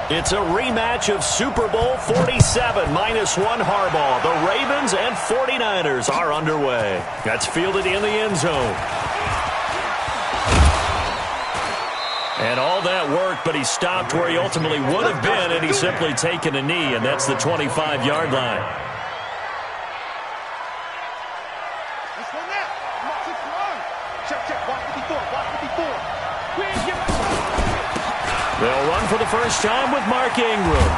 It's a rematch of Super Bowl 47 -1 Harbaugh. The Ravens and 49ers are underway. That's fielded in the end zone. And all that work, but he stopped where he ultimately would have been, and he's simply taken a knee, and that's the 25-yard line. They'll run for the first time with Mark Ingram.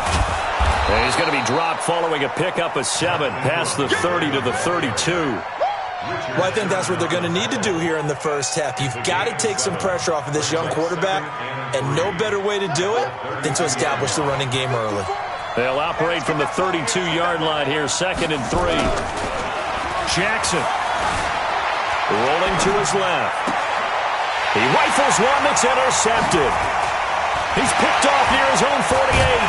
And he's going to be dropped following a pickup of 7 past the 30 to the 32. Well, I think that's what they're going to need to do here in the first half. You've got to take some pressure off of this young quarterback, and no better way to do it than to establish the running game early. They'll operate from the 32-yard line here, 2nd and 3. Jackson rolling to his left. He rifles one that's intercepted. He's picked off near his own 48.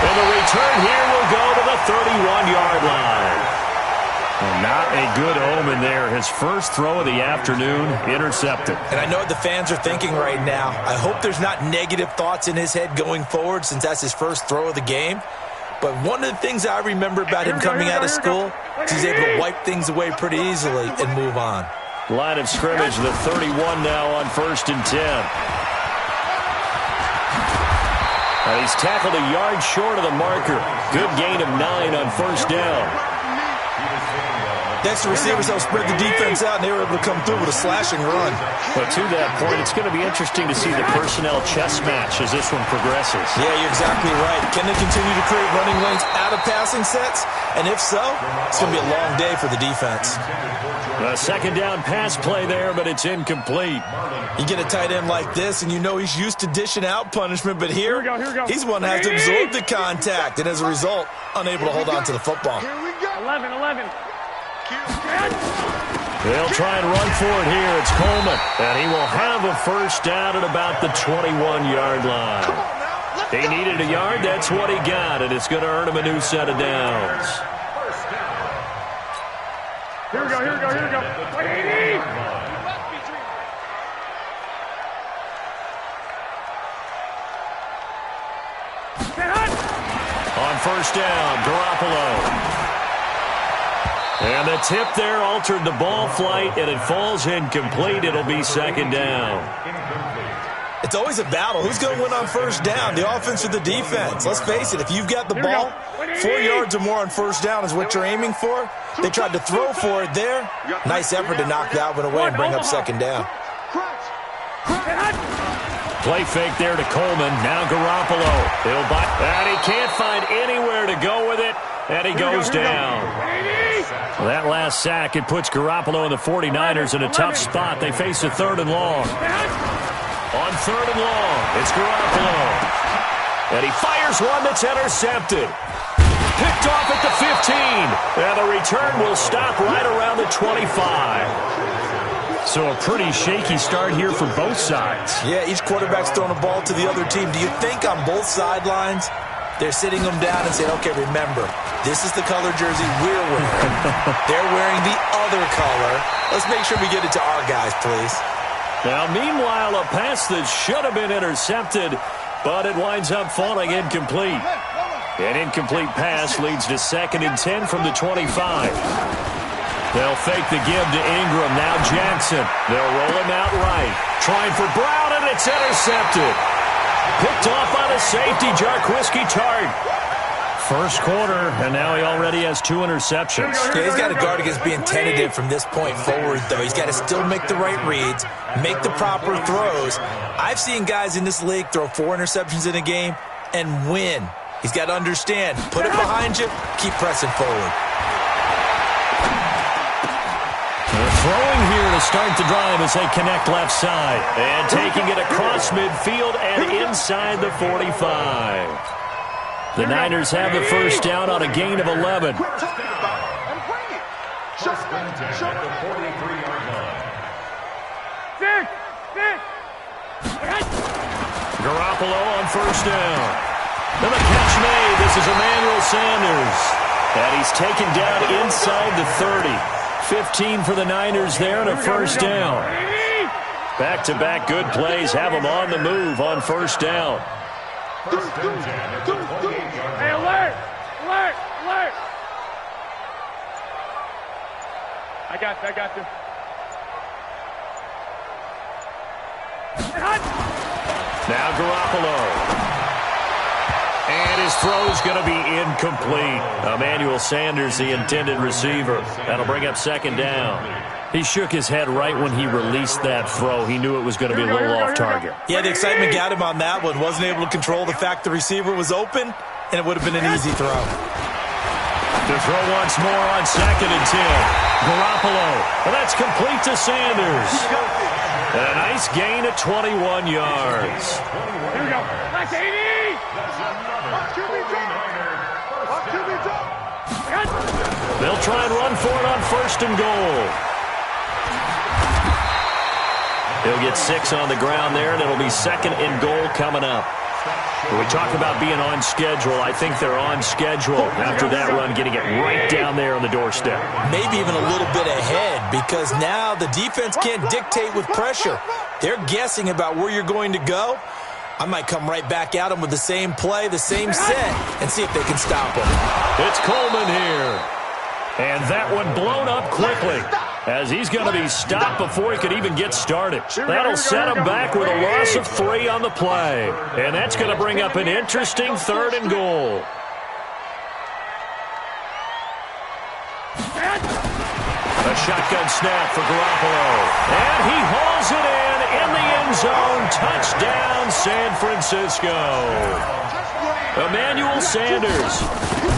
And the return here will go to the 31-yard line. Well, not a good omen there. His first throw of the afternoon, intercepted. And I know what the fans are thinking right now. I hope there's not negative thoughts in his head going forward since that's his first throw of the game. But one of the things I remember about him coming out of school is he's able to wipe things away pretty easily and move on. Line of scrimmage, the 31 now on 1st and 10. And he's tackled a yard short of the marker. Good gain of 9 on 1st down. Next, the receivers helped spread the defense out, and they were able to come through with a slashing run. But to that point, it's going to be interesting to see the personnel chess match as this one progresses. Yeah, you're exactly right. Can they continue to create running lanes out of passing sets? And if so, it's going to be a long day for the defense. A 2nd down pass play there, but it's incomplete. You get a tight end like this, and you know he's used to dishing out punishment, but here he's one that has to absorb the contact, and as a result, unable to hold on to the football. 11. They'll try and run for it here. It's Coleman, and he will have a first down at about the 21-yard line. He needed a yard. That's what he got, and it's going to earn him a new set of downs. Here we go. On 1st down, Garoppolo. And the tip there altered the ball flight, and it falls incomplete. It'll be 2nd down. It's always a battle. Who's going to win on 1st down, the offense or the defense? Let's face it, if you've got the ball, 4 yards or more on 1st down is what you're aiming for. They tried to throw for it there. Nice effort to knock that one away and bring up 2nd down. Play fake there to Coleman. Now Garoppolo. He'll buy, and he can't find anywhere to go with it, and he goes down. Well, that last sack, it puts Garoppolo and the 49ers in a tough spot. They face a 3rd and long. On 3rd and long, it's Garoppolo. And he fires one that's intercepted. Picked off at the 15. And the return will stop right around the 25. So a pretty shaky start here for both sides. Yeah, each quarterback's throwing a ball to the other team. Do you think on both sidelines they're sitting them down and saying, okay, remember, this is the color jersey we're wearing. They're wearing the other color. Let's make sure we get it to our guys, please. Now, meanwhile, a pass that should have been intercepted, but it winds up falling incomplete. An incomplete pass leads to 2nd and 10 from the 25. They'll fake the give to Ingram. Now Jackson. They'll roll him out right. Trying for Brown, and it's intercepted. Picked off by the safety, Jarquiski Tart. First quarter, and now he already has 2 interceptions. Yeah, he's got to guard against being tentative from this point forward, though. He's got to still make the right reads, make the proper throws. I've seen guys in this league throw 4 interceptions in a game and win. He's got to understand, put it behind you, keep pressing forward. They're throwing here to start the drive as they connect left side. And taking it across midfield and inside the 45. The Niners have the first down on a gain of 11. Garoppolo on first down. And the catch made. This is Emmanuel Sanders. And he's taken down inside the 30. 15 for the Niners there and a first down. Back-to-back good plays have them on the move on first down. Hey, alert! Alert! Alert! I got you. Now Garoppolo. And his throw's going to be incomplete. Emmanuel Sanders, the intended receiver. That'll bring up second down. He shook his head right when he released that throw. He knew it was going to be a little off target. Yeah, the excitement got him on that one. Wasn't able to control the fact the receiver was open, and it would have been an easy throw. To throw once more on second and 10. Garoppolo. And that's complete to Sanders. And a nice gain of 21 yards. Here we go. That's 80! They'll try and run for it on first and goal. He'll get 6 on the ground there, and it'll be second and goal coming up. When we talk about being on schedule, I think they're on schedule after that run, getting it right down there on the doorstep. Maybe even a little bit ahead, because now the defense can't dictate with pressure. They're guessing about where you're going to go. I might come right back at them with the same play, the same set, and see if they can stop them. It's Coleman here. And that one blown up quickly, as he's going to be stopped before he could even get started. That'll set him back with a loss of 3 on the play. And that's going to bring up an interesting third and goal. A shotgun snap for Garoppolo. And he hauls it in the end zone. Touchdown, San Francisco. Emmanuel Sanders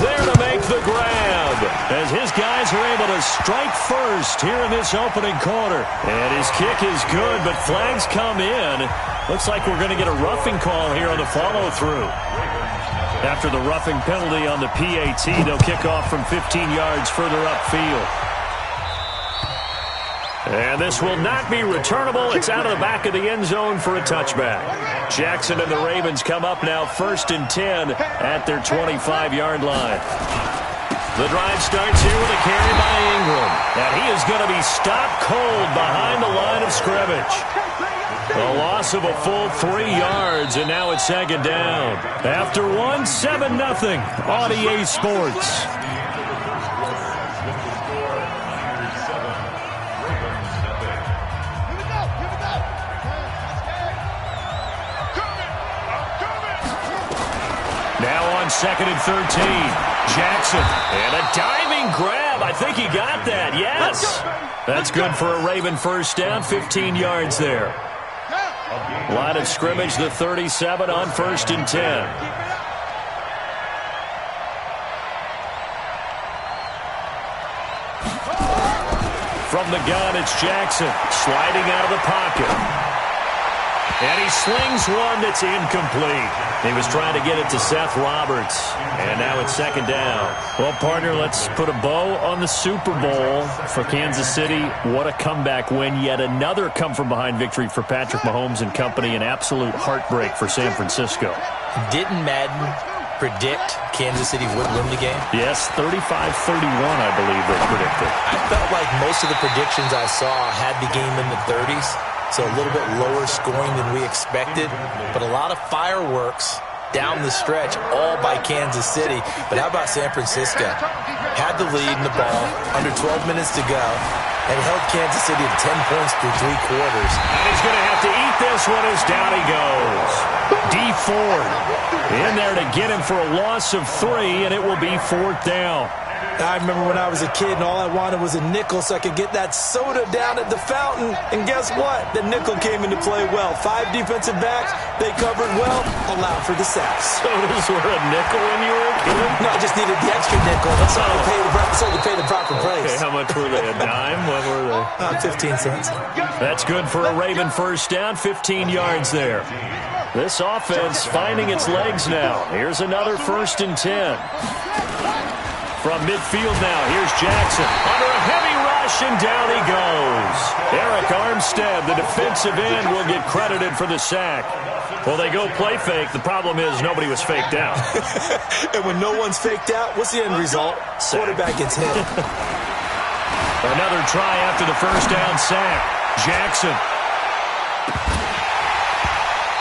there to make the grab, as his guys are able to strike first here in this opening quarter. And his kick is good, but flags come in. Looks like we're going to get a roughing call here on the follow-through. After the roughing penalty on the PAT, they'll kick off from 15 yards further upfield. And this will not be returnable. It's out of the back of the end zone for a touchback. Jackson and the Ravens come up now first and 10 at their 25-yard line. The drive starts here with a carry by Ingram. And he is going to be stopped cold behind the line of scrimmage. A loss of a full 3 yards, and now it's second down. After 7-0 on EA Sports. Now on second and 13, Jackson, and a diving grab. I think he got that, yes. That's good for a Raven first down, 15 yards there. Line of scrimmage, the 37 on first and 10. From the gun, it's Jackson, sliding out of the pocket. And he slings one that's incomplete. He was trying to get it to Seth Roberts. And now it's second down. Well, partner, let's put a bow on the Super Bowl for Kansas City. What a comeback win. Yet another come-from-behind victory for Patrick Mahomes and company. An absolute heartbreak for San Francisco. Didn't Madden predict Kansas City would win the game? Yes, 35-31, I believe they predicted. I felt like most of the predictions I saw had the game in the 30s. So a little bit lower scoring than we expected, but a lot of fireworks down the stretch, all by Kansas City. But how about San Francisco? Had the lead in the ball, under 12 minutes to go, and held Kansas City to 10 points through 3 quarters. And he's going to have to eat this one as down he goes. D Ford in there to get him for a loss of 3, and it will be 4th down. I remember when I was a kid and all I wanted was a nickel so I could get that soda down at the fountain. And guess what? The nickel came into play well. 5 defensive backs, they covered well, allowed for the sacks. Sodas were a nickel when you were a kid? No, I just needed the extra nickel. That's how to pay the proper price. Okay, how much were they? A dime? What were they? 15 cents. That's good for a Raven first down, 15 yards there. This offense finding its legs now. Here's another first and 10. From midfield now, here's Jackson. Under a heavy rush, and down he goes. Eric Armstead, the defensive end, will get credited for the sack. Well, they go play fake. The problem is nobody was faked out. And when no one's faked out, what's the end result? Sack. Quarterback gets hit. Another try after the first down sack. Jackson.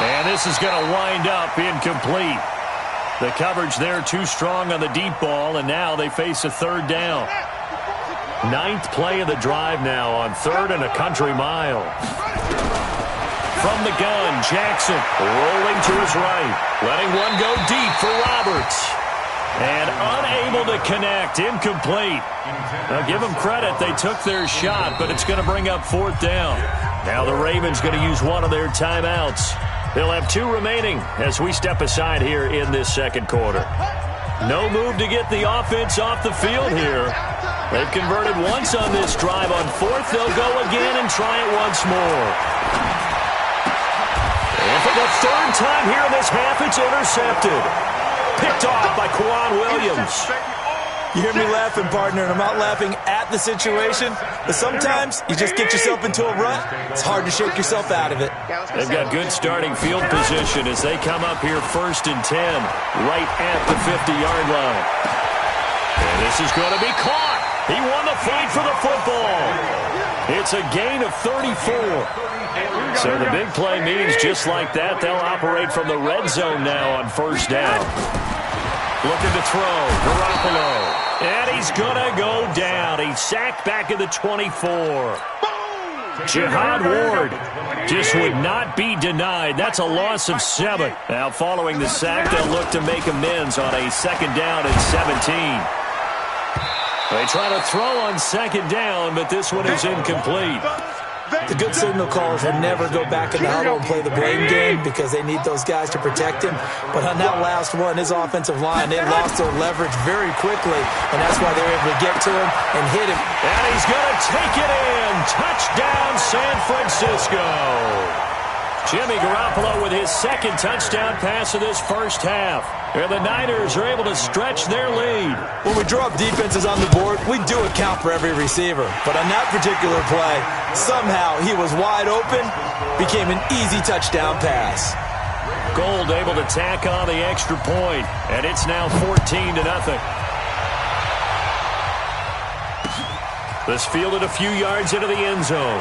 And this is going to wind up incomplete. The coverage there too strong on the deep ball, and now they face a third down. 9th play of the drive now on 3rd and a country mile. From the gun, Jackson rolling to his right, letting one go deep for Roberts. And unable to connect, incomplete. Now give them credit, they took their shot, but it's going to bring up 4th down. Now the Ravens going to use one of their timeouts. They'll have 2 remaining as we step aside here in this second quarter. No move to get the offense off the field here. They've converted once on this drive. On 4th, they'll go again and try it once more. And for the 3rd time here in this half, it's intercepted. Picked off by Quan Williams. You hear me laughing, partner, and I'm not laughing at the situation, but sometimes you just get yourself into a rut. It's hard to shake yourself out of it. They've got good starting field position as they come up here 1st and 10, right at the 50-yard line. And this is going to be caught. He won the fight for the football. It's a gain of 34. So the big play means just like that, they'll operate from the red zone now on 1st down. Looking to throw, Garoppolo. And he's going to go down. He's sacked back at the 24. Jihad Ward just would not be denied. That's a loss of 7. Now following the sack, they'll look to make amends on a 2nd down and 17. They try to throw on 2nd down, but this one is incomplete. The good signal callers will never go back in the huddle and play the blame game because they need those guys to protect him. But on that last one, his offensive line, they lost their leverage very quickly, and that's why they were able to get to him and hit him. And he's going to take it in. Touchdown, San Francisco. Jimmy Garoppolo with his 2nd touchdown pass of this first half. And the Niners are able to stretch their lead. When we draw up defenses on the board, we do account for every receiver. But on that particular play, somehow he was wide open, became an easy touchdown pass. Gold able to tack on the extra point, and it's now 14-0. This fielded a few yards into the end zone.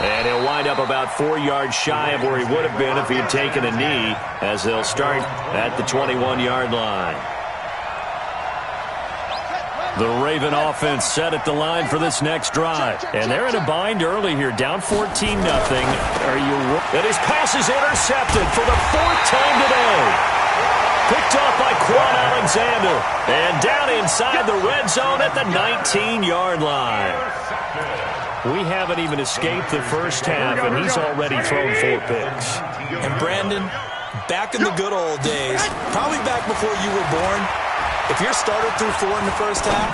And he'll wind up about 4 yards shy of where he would have been if he had taken a knee, as they'll start at the 21-yard line. The Raven offense set at the line for this next drive. And they're in a bind early here, down 14-0. And his pass is intercepted for the 4th time today. Picked off by Quan Alexander. And down inside the red zone at the 19-yard line. We haven't even escaped the first half, and he's already thrown 4 picks. And Brandon, back in the good old days, probably back before you were born, if your starter threw 4 in the first half,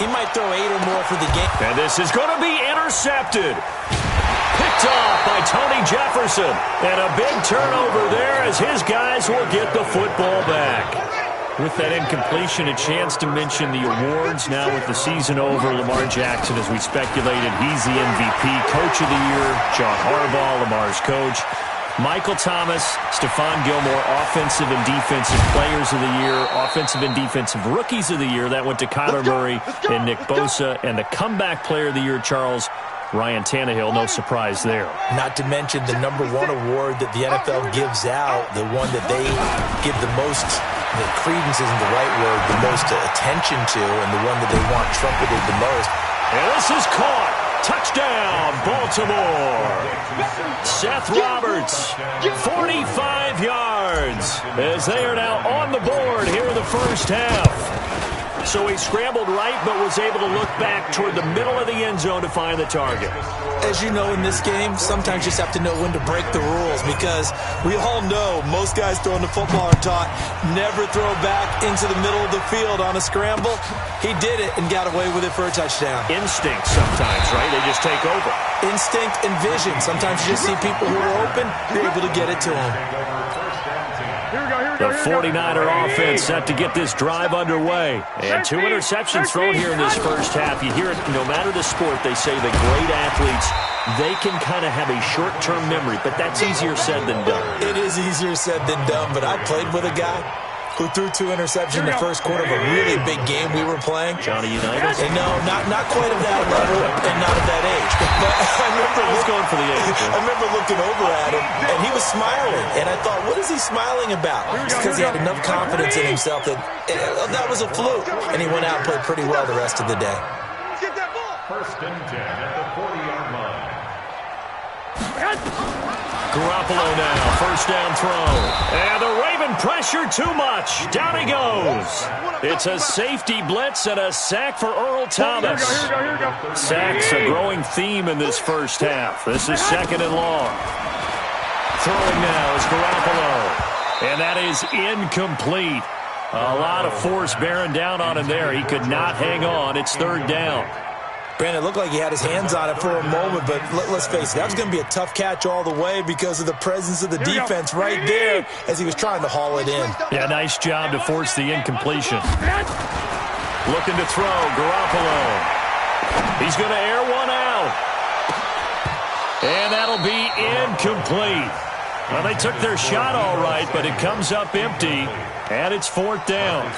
he might throw 8 or more for the game. And this is going to be intercepted. Picked off by Tony Jefferson. And a big turnover there as his guys will get the football back. With that incompletion, a chance to mention the awards. Now with the season over, Lamar Jackson, as we speculated, he's the MVP, Coach of the Year, John Harbaugh, Lamar's coach. Michael Thomas, Stephon Gilmore, Offensive and Defensive Players of the Year, Offensive and Defensive Rookies of the Year. That went to Kyler Murray and Nick Bosa. And the Comeback Player of the Year, Ryan Tannehill, no surprise there. Not to mention the #1 award that the NFL gives out, the one that they give the most, the credence isn't the right word, the most attention to, and the one that they want trumpeted the most. And this is caught. Touchdown, Baltimore. Seth Roberts, 45 yards, as they are now on the board here in the first half. So he scrambled right, but was able to look back toward the middle of the end zone to find the target. As you know, in this game, sometimes you just have to know when to break the rules, because we all know most guys throwing the football are taught never throw back into the middle of the field on a scramble. He did it and got away with it for a touchdown. Instinct sometimes, right? They just take over. Instinct and vision. Sometimes you just see people who are open, you're able to get it to them. The 49er offense set to get this drive underway. And 2 interceptions thrown here in this first half. You hear it, no matter the sport, they say the great athletes, they can kind of have a short-term memory, but that's easier said than done. It is easier said than done, but I played with a guy who threw 2 interceptions in the first quarter of a really big game we were playing. Johnny Unitas? And no, not quite of that level and not of that age. But I was going for the 8. I remember looking over at him, and he was smiling. And I thought, what is he smiling about? It's because he had enough confidence in himself that that was a fluke. And he went out and played pretty well the rest of the day. Get that ball. First and 10 at the 40-yard line. Garoppolo now, first down throw. And the Raven pressure too much. Down he goes. It's a safety blitz and a sack for Earl Thomas. Here we go. Sacks a growing theme in this first half. This is second and long. Throwing now is Garoppolo. And that is incomplete. A lot of force bearing down on him there. He could not hang on. It's third down. Brandon, it looked like he had his hands on it for a moment, but let's face it, that was going to be a tough catch all the way because of the presence of the defense right there as he was trying to haul it in. Yeah, nice job to force the incompletion. Looking to throw, Garoppolo. He's going to air one out. And that'll be incomplete. Well, they took their shot all right, but it comes up empty, and it's fourth down.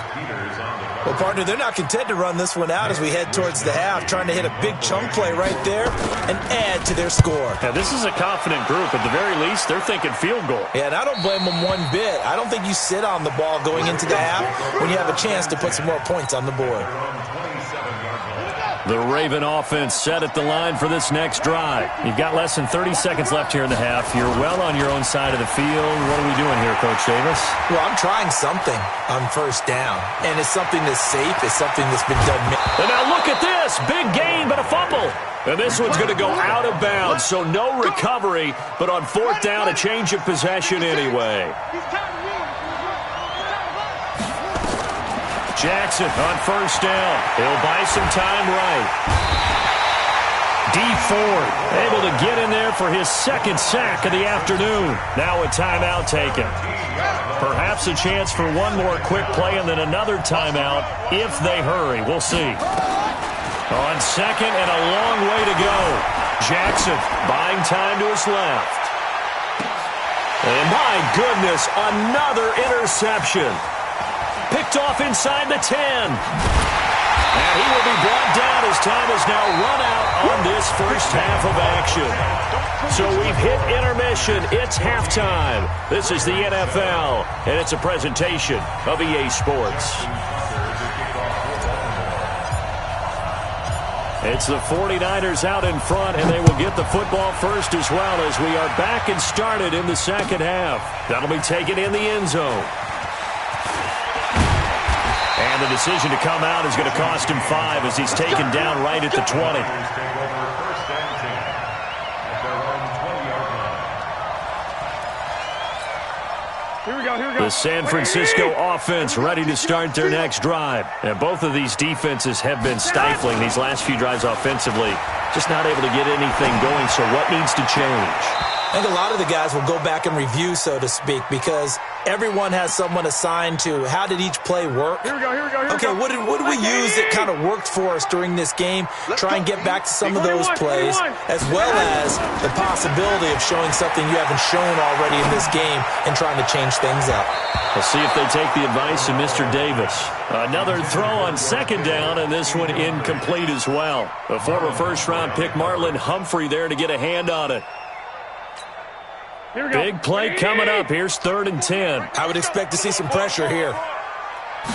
Well, partner, they're not content to run this one out as we head towards the half, trying to hit a big chunk play right there and add to their score. Now, this is a confident group. At the very least, they're thinking field goal. Yeah, and I don't blame them one bit. I don't think you sit on the ball going into the half when you have a chance to put some more points on the board. The Raven offense set at the line for this next drive. You've got less than 30 seconds left here in the half. You're well on your own side of the field. What are we doing here, Coach Davis? Well, I'm trying something on first down, and it's something that's safe. It's something that's been done. And now look at this. Big gain, but a fumble. And this one's going to go out of bounds, so no recovery. But on fourth down, a change of possession anyway. Jackson on first down. He'll buy some time right. D. Ford able to get in there for his second sack of the afternoon. Now a timeout taken. Perhaps a chance for one more quick play and then another timeout if they hurry. We'll see. On second and a long way to go. Jackson buying time to his left. And my goodness, another interception. Picked off inside the 10. And he will be brought down as time has now run out on this first half of action. So we've hit intermission. It's halftime. This is the NFL, and it's a presentation of EA Sports. It's the 49ers out in front, and they will get the football first as well as we are back and started in the second half. That'll be taken in the end zone. And the decision to come out is going to cost him 5 as he's taken down right at the 20. Here we go. The San Francisco offense ready to start their next drive. And both of these defenses have been stifling these last few drives offensively. Just not able to get anything going, so what needs to change? I think a lot of the guys will go back and review, so to speak, because everyone has someone assigned to how did each play work. Here we go. Okay, what did we use that kind of worked for us during this game? Try and get back to some of those plays, as well as the possibility of showing something you haven't shown already in this game and trying to change things up. We'll see if they take the advice of Mr. Davis. Another throw on second down, and this one incomplete as well. The former first-round pick Marlon Humphrey there to get a hand on it. Big play coming up. Here's 3rd and 10. I would expect to see some pressure here.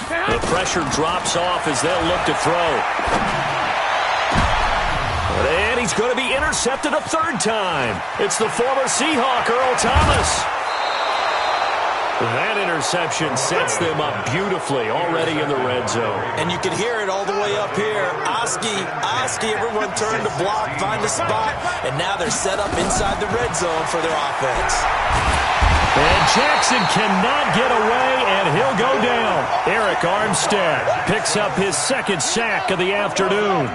The pressure drops off as they'll look to throw. And he's going to be intercepted a 3rd time. It's the former Seahawk, Earl Thomas. That interception sets them up beautifully already in the red zone. And you can hear it all the way up here. Oski, everyone turned to block, find a spot, and now they're set up inside the red zone for their offense. And Jackson cannot get away, and he'll go down. Eric Armstead picks up his 2nd sack of the afternoon.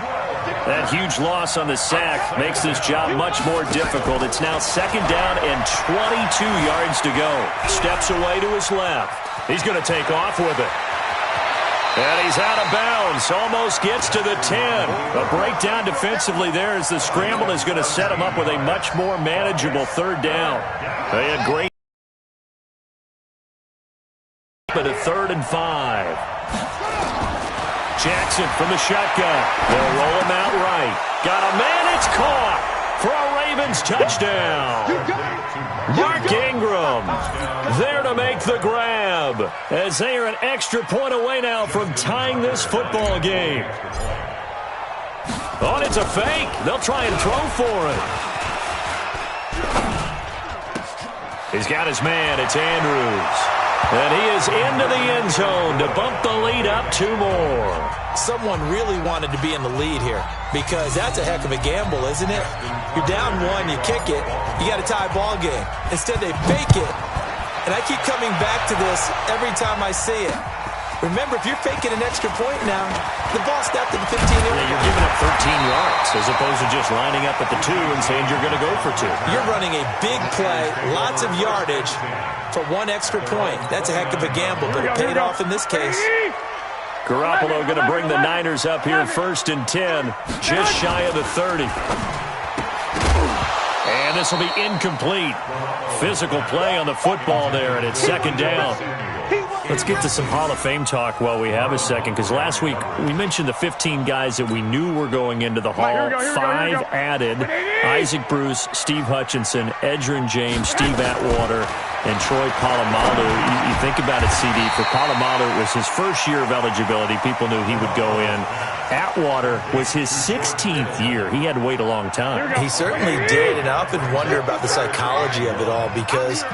That huge loss on the sack makes this job much more difficult. It's now 2nd down and 22 yards to go. Steps away to his left. He's going to take off with it. And he's out of bounds. Almost gets to the 10. A breakdown defensively there as the scramble is going to set him up with a much more manageable 3rd down. They had great. But a 3rd and 5. Jackson from the shotgun. They'll roll him out right. Got a man. It's caught. for a Ravens touchdown. Mark Ingram there to make the grab as they are an extra point away now from tying this football game. Oh, and it's a fake. They'll try and throw for it. He's got his man. It's Andrews. And he is into the end zone to bump the lead up 2 more. Someone really wanted to be in the lead here because that's a heck of a gamble, isn't it? You're down 1, you kick it, you got a tie ball game. Instead, they fake it. And I keep coming back to this every time I see it. Remember, if you're faking an extra point now, the ball snapped at the 15-yard line. Yeah, you're giving up 13 yards as opposed to just lining up at the 2 and saying you're going to go for 2. You're running a big play, lots of yardage for 1 extra point. That's a heck of a gamble, but it paid off in this case. Garoppolo going to bring the Niners up here 1st and 10, just shy of the 30. And this will be incomplete. Physical play on the football there, and it's 2nd down. Let's get to some Hall of Fame talk while we have a second, because last week we mentioned the 15 guys that we knew were going into the Hall. 5 added: Isaac Bruce, Steve Hutchinson, Edgerrin James, Steve Atwater, and Troy Polamalu. You think about it, CD. For Polamalu, it was his first year of eligibility. People knew he would go in. Atwater was his 16th year. He had to wait a long time. He certainly did, and I often wonder about the psychology of it all, because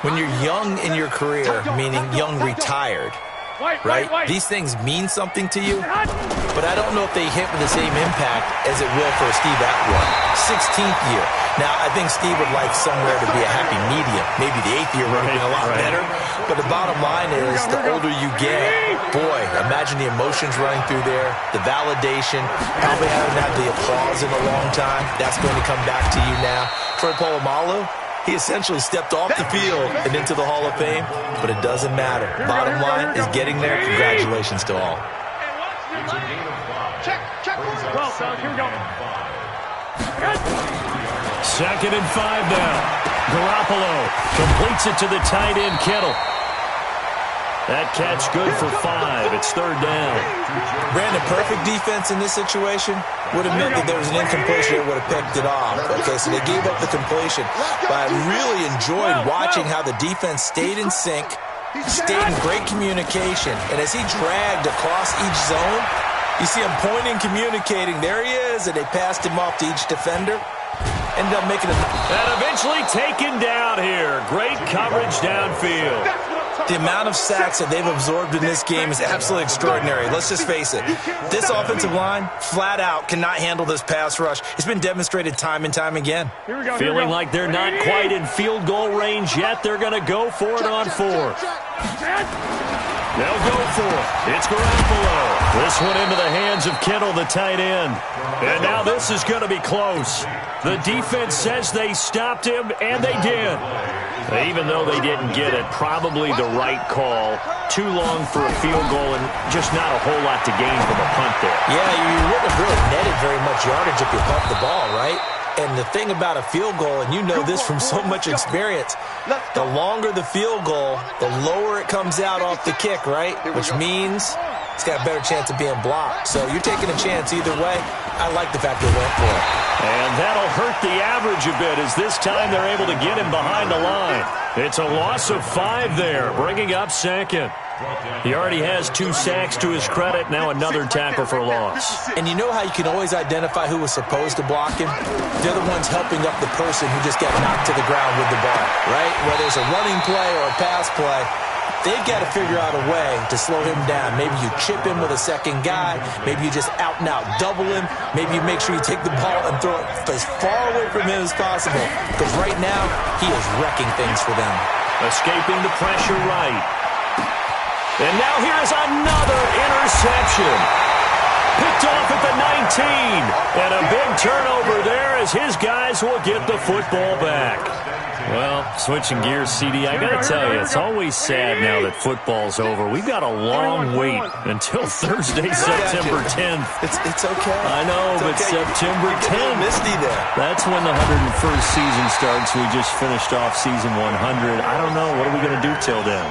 when you're young in your career, meaning young retired, right, these things mean something to you, but I don't know if they hit with the same impact as it will for Steve Atwater. 16th year. Now, I think Steve would like somewhere to be a happy medium. Maybe the 8th year would have been a lot better. But the bottom line is, the older you get, boy, imagine the emotions running through there, the validation, probably haven't had the applause in a long time. That's going to come back to you now. Troy Polamalu, he essentially stepped off the field and into the Hall of Fame, but it doesn't matter. Bottom line is getting there. Congratulations to all. Well, fellas, here we go. 2nd and 5 now. Garoppolo completes it to the tight end, Kittle. That catch good for 5. It's 3rd down. Brandon, perfect defense in this situation would have meant that there was an incompletion that would have picked it off. Okay, so they gave up the completion. But I really enjoyed watching how the defense stayed in sync, stayed in great communication. And as he dragged across each zone, you see him pointing, communicating. There he is, and they passed him off to each defender. Ended up making it. And eventually taken down here. Great coverage downfield. The amount of sacks that they've absorbed in this game is absolutely extraordinary. Let's just face it. This offensive line, flat out, cannot handle this pass rush. It's been demonstrated time and time again. Feeling like they're not quite in field goal range yet. They're going to go for it on 4th. They'll go for it. It's Garoppolo. This one into the hands of Kittle, the tight end. And now this is going to be close. The defense says they stopped him, and they did. Even though they didn't get it, probably the right call. Too long for a field goal and just not a whole lot to gain from a punt there. Yeah, you wouldn't have really netted very much yardage if you pumped the ball, right? And the thing about a field goal, and you know this from so much experience, the longer the field goal, the lower it comes out off the kick, right? Which means it's got a better chance of being blocked. So you're taking a chance either way. I like the fact they went for it. And that'll hurt the average a bit as this time they're able to get him behind the line. It's a loss of 5 there, bringing up 2nd. He already has 2 sacks to his credit, now another tackle for loss. And you know how you can always identify who was supposed to block him? They're the ones helping up the person who just got knocked to the ground with the ball, right? Whether it's a running play or a pass play, they've got to figure out a way to slow him down. Maybe you chip him with a second guy. Maybe you just out-and-out double him. Maybe you make sure you take the ball and throw it as far away from him as possible. Because right now, he is wrecking things for them. Escaping the pressure right. And now here is another interception. Picked off at the 19. And a big turnover there as his guys will get the football back. Well, switching gears, CD, I got to tell you, it's always sad now that football's over. We've got a long wait until Thursday, September 10th. It's okay. I know, but okay. September 10th. Misty there. That's when the 101st season starts. We just finished off season 100. I don't know. What are we going to do till then?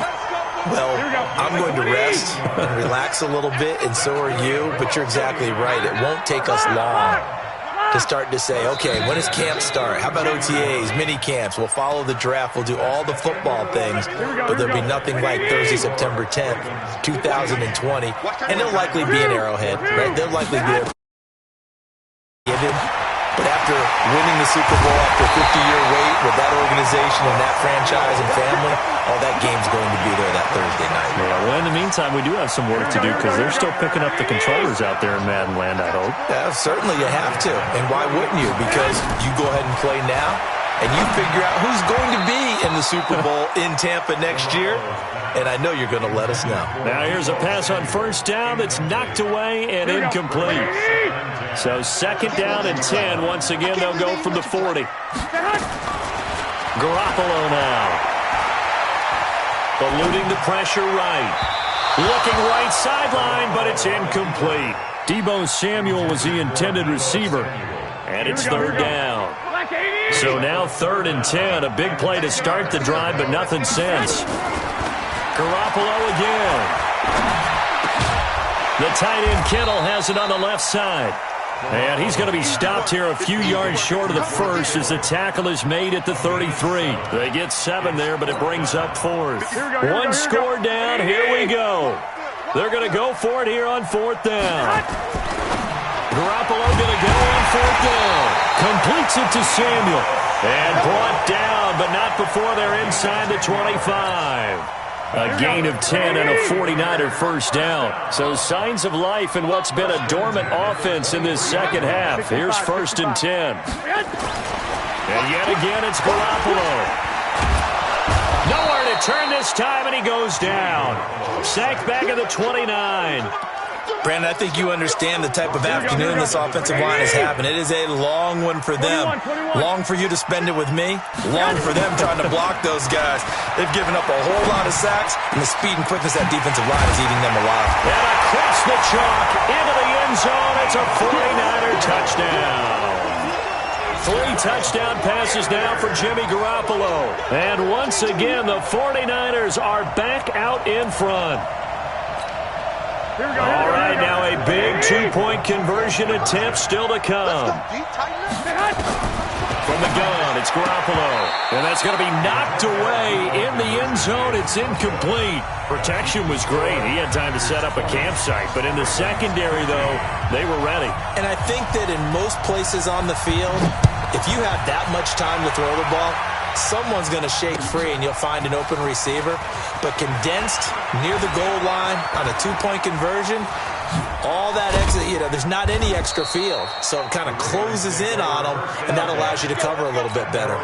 Well, I'm going to rest and relax a little bit, and so are you, but you're exactly right. It won't take us long to start to say, okay, when does camp start? How about OTAs, mini camps? We'll follow the draft. We'll do all the football things, but there'll be nothing like Thursday, September 10th, 2020, and it'll likely be an Arrowhead, right? They'll likely be there. But after winning the Super Bowl after a 50-year wait with that organization and that franchise and family, that game's going to be there that Thursday night. Yeah, well, in the meantime, we do have some work to do because they're still picking up the controllers out there in Madden land, I hope. Yeah, certainly you have to. And why wouldn't you? Because you go ahead and play now, and you figure out who's going to be in the Super Bowl in Tampa next year. And I know you're going to let us know. Now here's a pass on first down that's knocked away and incomplete. So second down and 10. Once again, they'll go from the 40. Garoppolo now. Eluding the pressure right. Looking right sideline, but it's incomplete. Deebo Samuel was the intended receiver. And it's third down. So now 3rd and 10. A big play to start the drive, but nothing since. Garoppolo again. The tight end Kittle has it on the left side. And he's going to be stopped here a few yards short of the first as the tackle is made at the 33. They get 7 there, but it brings up 4th. One score down. Here we go. They're going to go for it here on 4th down. Garoppolo going to go on 4th down. Completes it to Samuel. And brought down, but not before they're inside the 25. A gain of 10 and a 49er first down. So signs of life in what's been a dormant offense in this second half. Here's 1st and 10. And yet again, it's Garoppolo. Nowhere to turn this time, and he goes down. Sacked back at the 29. Brandon, I think you understand the type of afternoon this offensive line is having. It is a long one for them. Long for you to spend it with me. Long for them trying to block those guys. They've given up a whole lot of sacks, and the speed and quickness that defensive line is eating them alive. And across the chalk into the end zone. It's a 49er touchdown. 3 touchdown passes now for Jimmy Garoppolo. And once again, the 49ers are back out in front. All right, now a big 2-point conversion attempt still to come. From the gun, it's Garoppolo. And that's going to be knocked away in the end zone. It's incomplete. Protection was great. He had time to set up a campsite. But in the secondary, though, they were ready. And I think that in most places on the field, if you have that much time to throw the ball, someone's going to shake free and you'll find an open receiver. But condensed near the goal line on a 2-point conversion, all that exit, there's not any extra field. So it kind of closes in on them, and that allows you to cover a little bit better.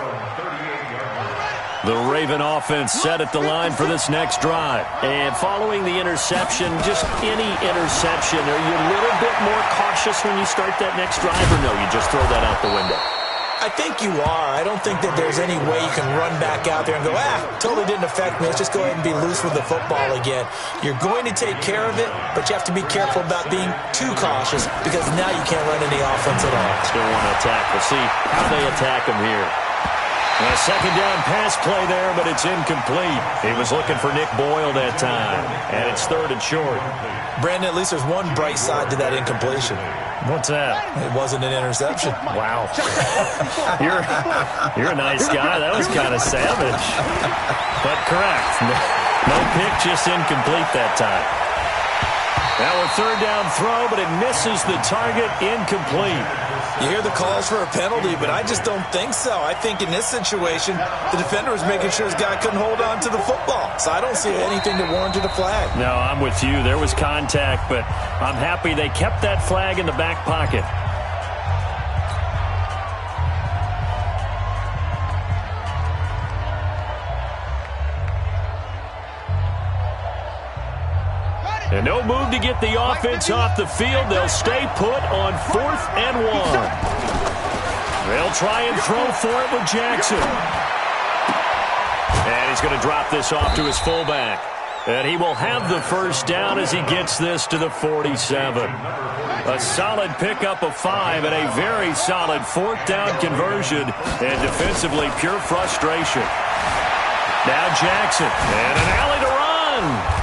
The Raven offense set at the line for this next drive. And following the interception, just any interception, are you a little bit more cautious when you start that next drive, or no, you just throw that out the window? I think you are. I don't think that there's any way you can run back out there and go, totally didn't affect me. Let's just go ahead and be loose with the football again. You're going to take care of it, but you have to be careful about being too cautious because now you can't run any offense at all. Still want to attack. We'll see how they attack him here. A second down pass play there, but it's incomplete. He was looking for Nick Boyle that time, and it's 3rd and short. Brandon, at least there's one bright side to that incompletion. What's that? It wasn't an interception. Wow. You're a nice guy. That was kind of savage. But correct. No pick, just incomplete that time. Now a 3rd down throw, but it misses the target, incomplete. You hear the calls for a penalty, but I just don't think so. I think in this situation, the defender was making sure his guy couldn't hold on to the football. So I don't see anything that warranted a flag. No, I'm with you. There was contact, but I'm happy they kept that flag in the back pocket. And no move to get the offense off the field. They'll stay put on 4th and 1. They'll try and throw for it with Jackson. And he's going to drop this off to his fullback. And he will have the first down as he gets this to the 47. A solid pickup of 5 and a very solid 4th down conversion. And defensively, pure frustration. Now Jackson. And an alley to run.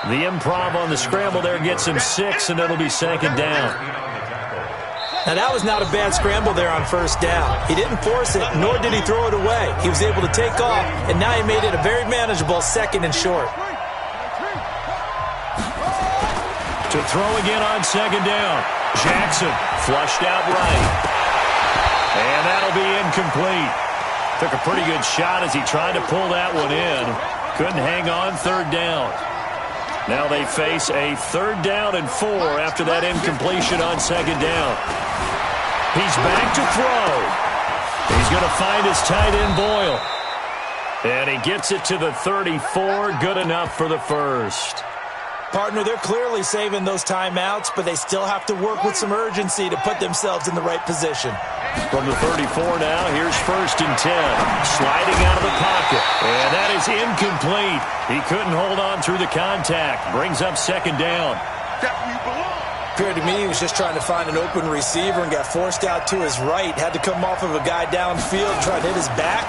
The improv on the scramble there gets him 6, and it'll be 2nd down. Now, that was not a bad scramble there on first down. He didn't force it, nor did he throw it away. He was able to take off, and now he made it a very manageable 2nd and short. To throw again on 2nd down. Jackson flushed out right. And that'll be incomplete. Took a pretty good shot as he tried to pull that one in. Couldn't hang on 3rd down. Now they face a 3rd down and 4 after that incompletion on 2nd down. He's back to throw. He's going to find his tight end Boyle. And he gets it to the 34. Good enough for the first. Partner, they're clearly saving those timeouts, but they still have to work with some urgency to put themselves in the right position. From the 34 now, here's 1st and 10. Sliding out of the pocket. And that is incomplete. He couldn't hold on through the contact. Brings up 2nd down. Appeared to me he was just trying to find an open receiver and got forced out to his right. Had to come off of a guy downfield, tried to hit his back.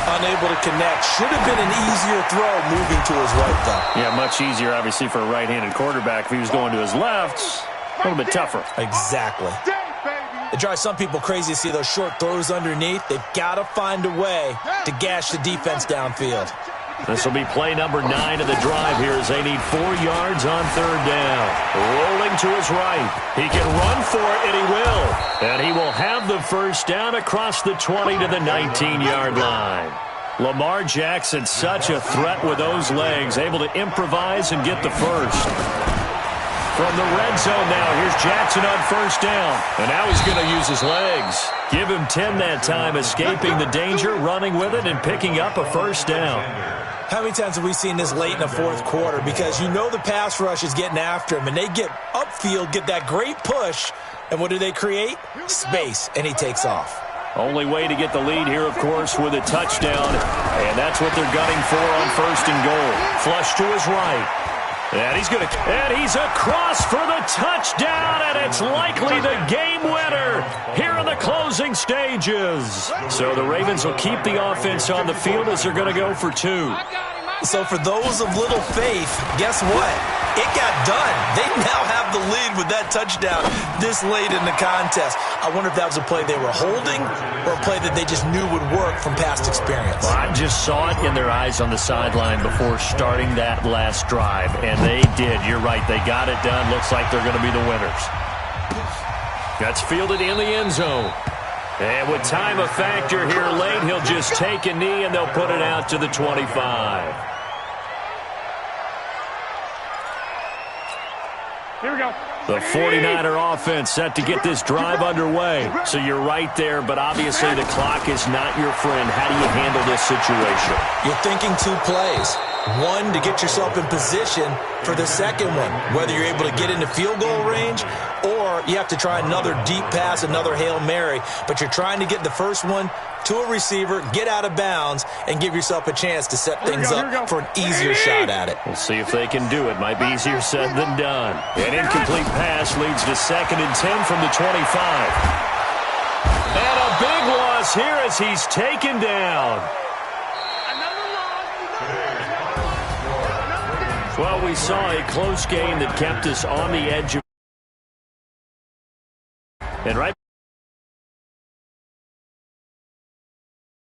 Unable to connect. Should have been an easier throw moving to his right, though. Yeah, much easier, obviously, for a right-handed quarterback. If he was going to his left, a little bit tougher. Exactly. It drives some people crazy to see those short throws underneath. They've got to find a way to gash the defense downfield. This will be play number 9 of the drive here as they need 4 yards on 3rd down. Rolling to his right. He can run for it, and he will. And he will have the first down across the 20 to the 19-yard line. Lamar Jackson, such a threat with those legs, able to improvise and get the first. From the red zone now, here's Jackson on 1st down. And now he's going to use his legs. Give him 10 that time, escaping the danger, running with it, and picking up a 1st down. How many times have we seen this late in the 4th quarter? Because you know the pass rush is getting after him, and they get upfield, get that great push, and what do they create? Space, and he takes off. Only way to get the lead here, of course, with a touchdown, and that's what they're gunning for on 1st and goal. Flush to his right. And he's across for the touchdown, and it's likely the game winner here in the closing stages. So the Ravens will keep the offense on the field as they're going to go for 2. So for those of little faith, guess what? It got done. They now have the lead with that touchdown this late in the contest. I wonder if that was a play they were holding or a play that they just knew would work from past experience. Well, I just saw it in their eyes on the sideline before starting that last drive, and they did. You're right. They got it done. Looks like they're going to be the winners. That's fielded in the end zone. And with time a factor here late, he'll just take a knee, and they'll put it out to the 25. Here we go. The 49er offense set to get this drive underway. So you're right there, but obviously the clock is not your friend. How do you handle this situation? You're thinking 2 plays. One, to get yourself in position for the second one, whether you're able to get into field goal range or you have to try another deep pass, another Hail Mary. But you're trying to get the first one to a receiver, get out of bounds, and give yourself a chance to set things up for an easier shot at it. We'll see if they can do it. Might be easier said than done. An incomplete pass leads to 2nd and 10 from the 25. And a big loss here as he's taken down. Well, we saw a close game that kept us on the edge of... And right